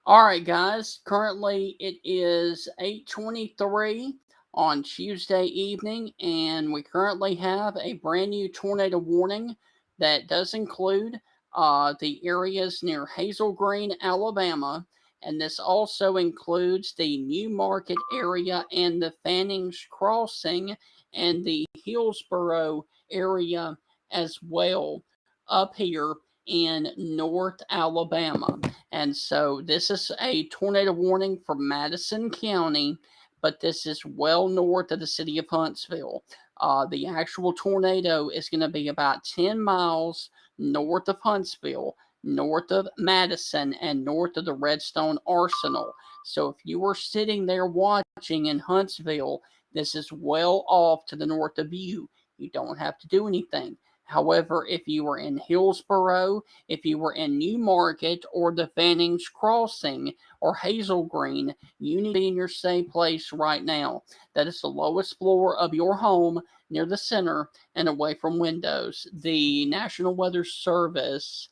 All right, guys. Currently, it is 8:23 on Tuesday evening, and we currently have a brand new tornado warning that does include the areas near Hazel Green, Alabama, and this also includes the New Market area and the Fannings Crossing and the Hillsboro area as well up here in North Alabama. And so this is a tornado warning for Madison County, but this is well north of the city of Huntsville. The actual tornado is going to be about 10 miles north of Huntsville, north of Madison, and north of the Redstone Arsenal. So if you were sitting there watching in Huntsville, this is well off to the north of you. You don't have to do anything. However, if you were in Hillsboro, if you were in New Market or the Fannings Crossing or Hazel Green, you need to be in your safe place right now. That is the lowest floor of your home near the center and away from windows. The National Weather Service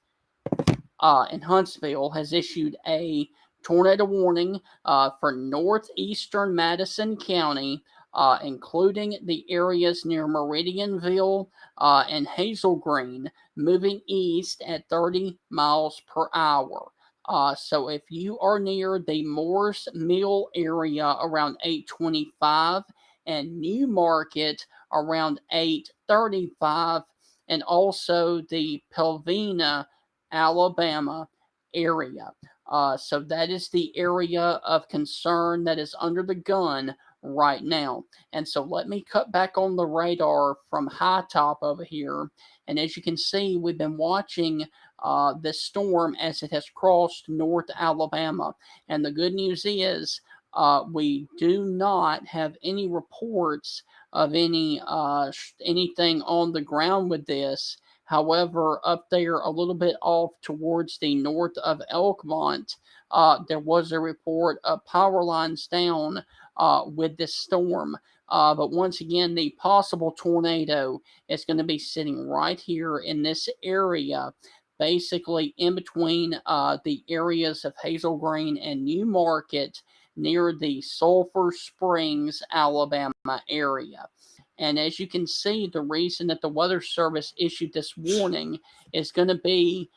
in Huntsville has issued a tornado warning for northeastern Madison County, including the areas near Meridianville and Hazel Green, moving east at 30 miles per hour. So if you are near the Moores Mill area around 825 and New Market around 835, and also the Pelvina Alabama area. So that is the area of concern that is under the gun right now. And so let me cut back on the radar from high top over here. And as you can see, we've been watching this storm as it has crossed North Alabama. And the good news is we do not have any reports of anything on the ground with this. However, up there a little bit off towards the north of Elkmont, there was a report of power lines down with this storm. But once again, the possible tornado is going to be sitting right here in this area, basically in between the areas of Hazel Green and New Market near the Sulphur Springs, Alabama area. And as you can see, the reason that the Weather Service issued this warning is going to be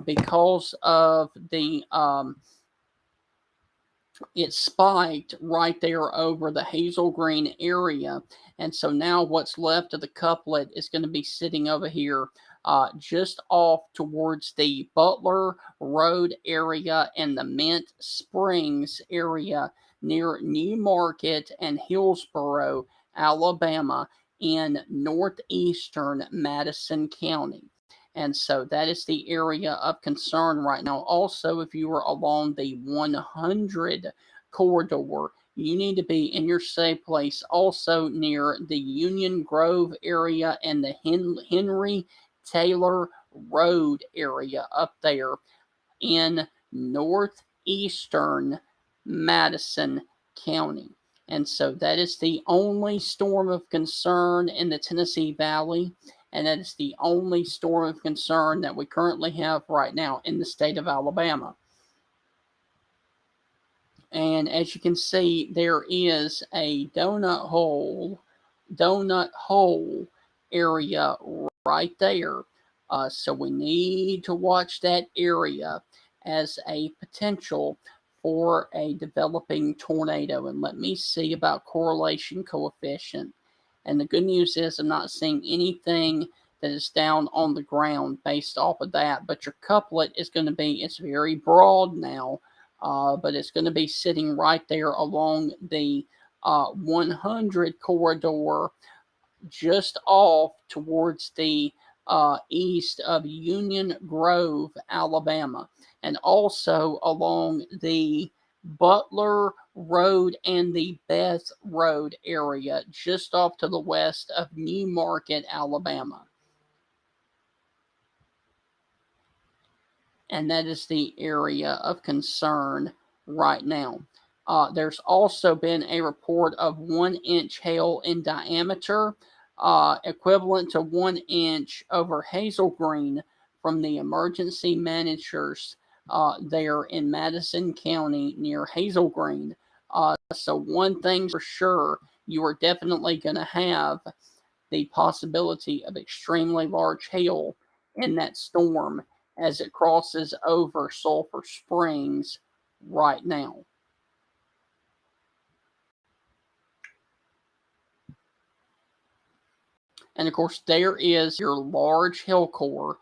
because of it spiked right there over the Hazel Green area. And so now what's left of the couplet is going to be sitting over here just off towards the Butler Road area and the Mint Springs area near New Market and Hillsboro, Alabama, in northeastern Madison County. And so that is the area of concern right now. Also, if you are along the 100 corridor, you need to be in your safe place also near the Union Grove area and the Henry Taylor Road area up there in northeastern Madison County. And so that is the only storm of concern in the Tennessee Valley. And that is the only storm of concern that we currently have right now in the state of Alabama. And as you can see, there is a donut hole area right there. So we need to watch that area as a potential for a developing tornado. And let me see about correlation coefficient. And the good news is I'm not seeing anything that is down on the ground based off of that. But your couplet is going to be, it's very broad now, but it's going to be sitting right there along the 100 corridor, just off towards the east of Union Grove, Alabama, and also along the Butler Road and the Beth Road area, just off to the west of New Market, Alabama. And that is the area of concern right now. There's also been a report of 1 inch hail in diameter, equivalent to 1 inch over Hazel Green from the emergency managers there in Madison County near Hazel Green. So one thing for sure, you are definitely going to have the possibility of extremely large hail in that storm as it crosses over Sulphur Springs right now. And of course, there is your large hail core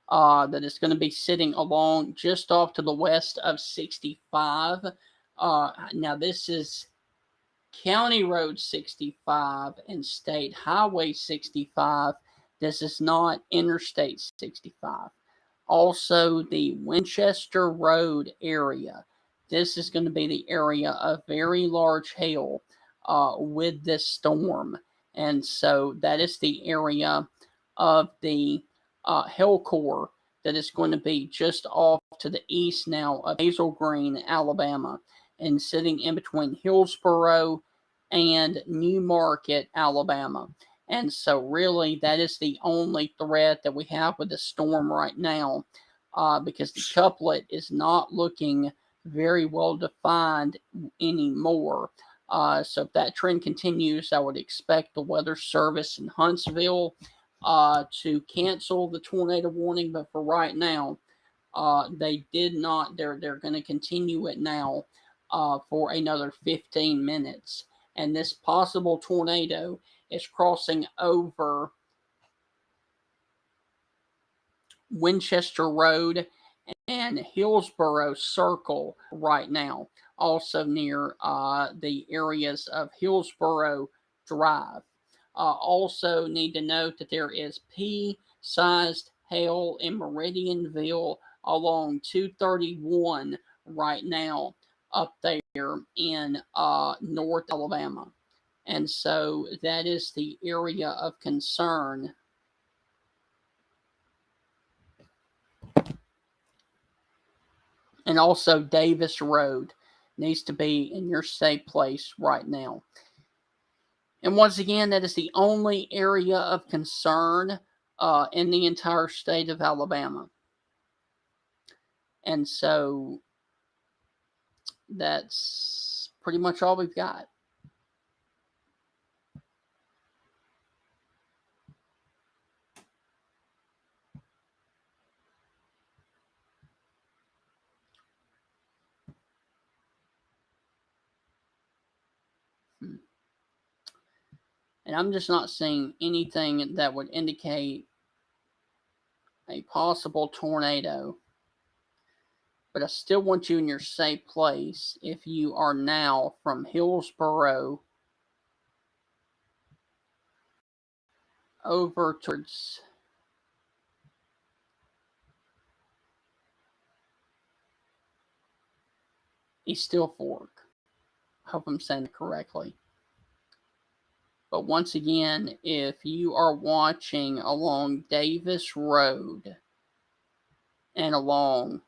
that is going to be sitting along just off to the west of 65. Now, this is County Road 65 and State Highway 65. This is not Interstate 65. Also, the Winchester Road area. This is going to be the area of very large hail with this storm. And so that is the area of the hail core that is going to be just off to the east now of Hazel Green, Alabama, and sitting in between Hillsboro and New Market, Alabama. And so, really, that is the only threat that we have with the storm right now, because the couplet is not looking very well defined anymore. So, if that trend continues, I would expect the Weather Service in Huntsville to cancel the tornado warning. But for right now, they did not. They're going to continue it now for another 15 minutes. And this possible tornado is crossing over Winchester Road and Hillsboro Circle right now, also near the areas of Hillsboro Drive. Also need to note that there is pea-sized hail in Meridianville along 231 right now up there in North Alabama. And so that is the area of concern. And also Davis Road needs to be in your safe place right now. And once again, that is the only area of concern in the entire state of Alabama. And so that's pretty much all we've got. And I'm just not seeing anything that would indicate a possible tornado. But I still want you in your safe place if you are now from Hillsboro over towards East Steel Fork. I hope I'm saying it correctly. But once again, if you are watching along Davis Road and along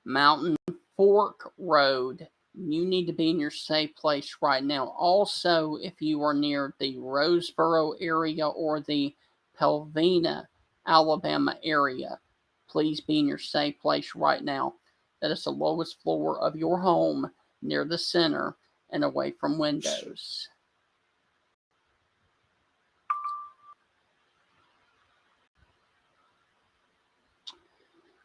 Mountain Fork Road, you need to be in your safe place right now. Also, if you are near the Roseboro area or the Pelvina, Alabama area, please be in your safe place right now. That is the lowest floor of your home, near the center and away from windows.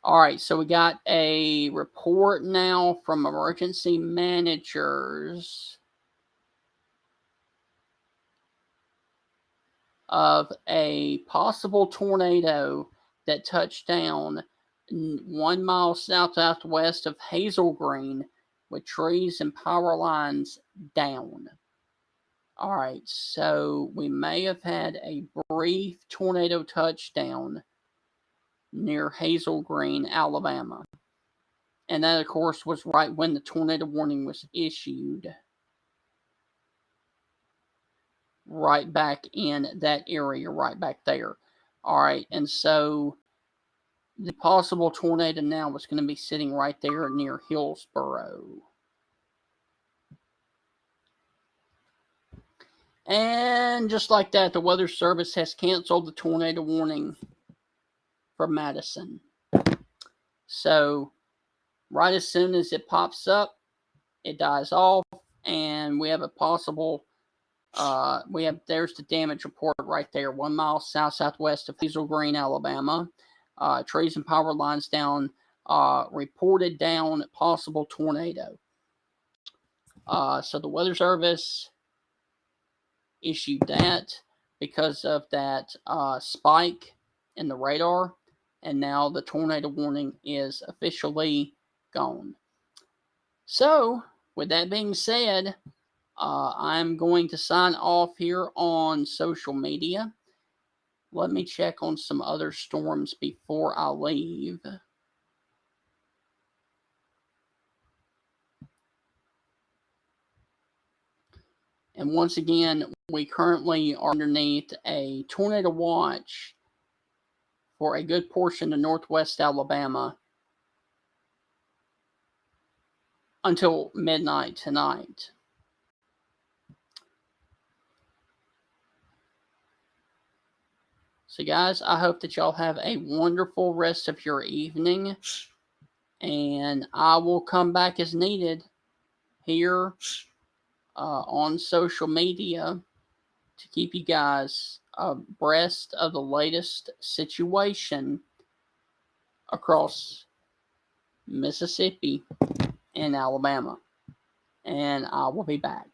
All right, so we got a report now from emergency managers of a possible tornado that touched down 1 mile southwest of Hazel Green with trees and power lines down. All right, so we may have had a brief tornado touchdown near Hazel Green, Alabama. And that, of course, was right when the tornado warning was issued. Right back in that area, right back there. All right, and so the possible tornado now was going to be sitting right there near Hillsboro. And just like that, the Weather Service has canceled the tornado warning for Madison. So right as soon as it pops up, it dies off, and we have a possible. There's the damage report right there. 1 mile southwest of Hazel Green, Alabama. Trees and power lines down. Reported down possible tornado. So the Weather Service issued that because of that spike in the radar, and now the tornado warning is officially gone. So, with that being said, I'm going to sign off here on social media. Let me check on some other storms before I leave. And once again, we currently are underneath a tornado watch for a good portion of northwest Alabama until midnight tonight. So, guys, I hope that y'all have a wonderful rest of your evening. And I will come back as needed here on social media to keep you guys abreast of the latest situation across Mississippi and Alabama. And I will be back.